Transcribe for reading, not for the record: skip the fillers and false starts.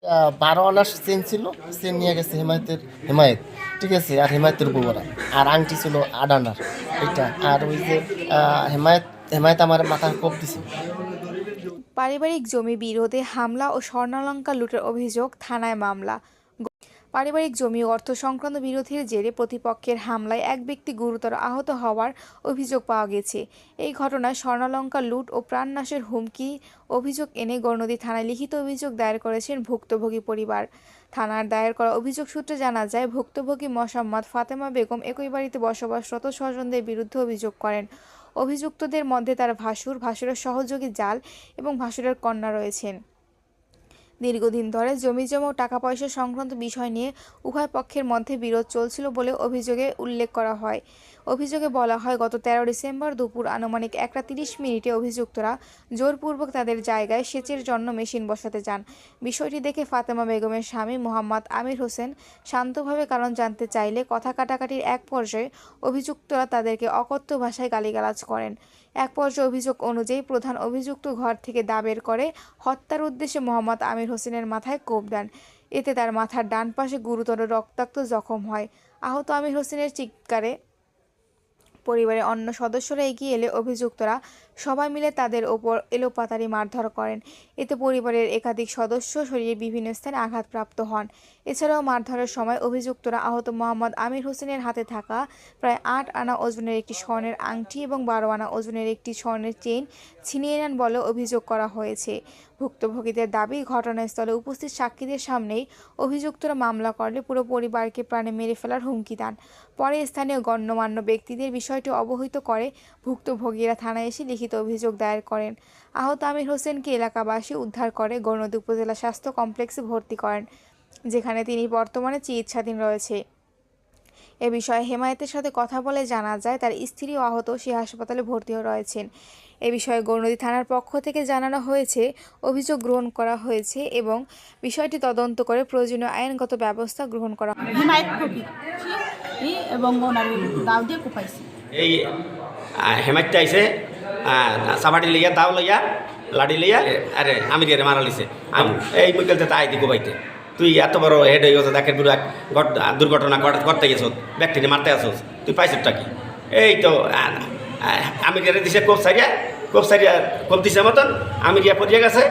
12 আনার চেন ছিল, চেন নিয়ে গেছে হেমায়েত, ঠিক আছে। আর হেমায়েতের বউরা আর আংটি ছিল 8 আনার এটা। আর ওই যে হেমায়েত হেমায়েত আমার মাথায় কোপ দিছে। পারিবারিক জমি বিরোধে হামলা ও স্বর্ণালঙ্কার লুটের অভিযোগ, থানায় মামলা। পারিবারিক জমি ও অর্থ সংক্রান্ত বিরোধের জেরে প্রতিপক্ষের হামলায় এক ব্যক্তি গুরুতর আহত হওয়ার অভিযোগ পাওয়া গেছে। এই ঘটনায় স্বর্ণালঙ্কার লুট ও প্রাণনাশের হুমকি অভিযোগ এনে গৌরনদী থানায় লিখিত অভিযোগ দায়ের করেছেন ভুক্তভোগী পরিবার। থানার দায়ের করা অভিযোগ সূত্রে জানা যায়, ভুক্তভোগী মোসাম্মদ ফাতেমা বেগম একই বাড়িতে বসবাসরত স্বজনদের বিরুদ্ধে অভিযোগ করেন। অভিযুক্তদের মধ্যে তার ভাসুরের সহযোগী জাল এবং ভাসুরের কন্যা রয়েছেন। দীর্ঘদিন ধরে জমিজমা ও টাকা পয়সা সংক্রান্ত বিষয় নিয়ে উভয় পক্ষের মধ্যে বিরোধ চলছিল বলে অভিযোগে উল্লেখ করা হয়। অভিযোগে বলা হয়, গত 13 ডিসেম্বর দুপুর আনুমানিক 1:30 অভিযুক্তরা জোরপূর্বক তাদের জায়গায় সেচের জন্য মেশিন বসাতে যান। বিষয়টি দেখে ফাতেমা বেগমের স্বামী মোহাম্মদ আমির হোসেন শান্তভাবে কারণ জানতে চাইলে কথা কাটাকাটির এক পর্যায়ে অভিযুক্তরা তাদেরকে অকথ্য ভাষায় গালিগালাজ করেন। এক পর্যায়ে অভিযোগ অনুযায়ী প্রধান অভিযুক্ত ঘর থেকে দা বের করে হত্যার উদ্দেশ্যে মোহাম্মদ আমির হোসেনের মাথায় কোপ দেন। এতে তার মাথার ডান পাশে গুরুতর রক্তাক্ত জখম হয়। আহত আমির হোসেনের চিৎকারে পরিবারের অন্য সদস্যরা এগিয়ে এলে অভিযুক্তরা সবাই মিলে তাদের ওপর এলোপাতাড়ি মারধর করেন। এতে পরিবারের একাধিক সদস্য শরীরে বিভিন্ন স্থানে আঘাতপ্রাপ্ত হন। এছাড়াও মারধরের সময় অভিযুক্তরা আহত মোহাম্মদ আমির হোসেনের হাতে থাকা প্রায় 8 আনা ওজনের একটি স্বর্ণের আংটি এবং 12 আনা ওজনের একটি স্বর্ণের চেইন ছিনিয়ে নেন বলে অভিযোগ করা হয়েছে। ভুক্তভোগীদের দাবি, ঘটনাস্থলে উপস্থিত সাক্ষীদের সামনেই অভিযুক্তরা মামলা করলে পুরো পরিবারকে প্রাণে মেরে ফেলার হুমকি দেন। পরে স্থানীয় গণ্যমান্য ব্যক্তিদের বিষয়টি অবহিত করে ভুক্তভোগীরা থানায় এসে লিখিত অভিযোগ দায়ের করেন। আহত আমির হোসেনকে এলাকাবাসী উদ্ধার করে গৌরনদী উপজেলা স্বাস্থ্য কমপ্লেক্সে ভর্তি করেন, যেখানে তিনি বর্তমানে চিকিৎসাধীন রয়েছে। এ বিষয়ে হেমায়েতের সাথে কথা বলে জানা যায়, তার স্ত্রীও আহত, সে হাসপাতালে ভর্তি রয়েছেন। এ বিষয়ে গৌরনদী থানার পক্ষ থেকে জানানো হয়েছে, অভিযোগ গ্রহণ করা হয়েছে এবং বিষয়টি তদন্ত করে প্রয়োজনীয় আইনগত ব্যবস্থা গ্রহণ করা হবে। হিমায়ত ফকির এবং ওনার দাও দিয়ে কোপাইছে। এই হেমাইতে আইসে সাবাটি লইয়া দাও লইয়া লাড়ি লইয়া আরে আমি দিয়ে মারা লিছে এই মুকেলতে তাই দি কোবাইতে তুই এত বড় হেড হয়ে গেছো, দেখের বুড়ো দুর্ঘটনা করতে গেছো, ব্যক্তিকে মারতে আসোস, তুই পাইছিসটা কি? এই তো আমি দিছে কোপ সারিয়া কোপ দিছে মতন আমি গিয়া পড়িয়া গেছে।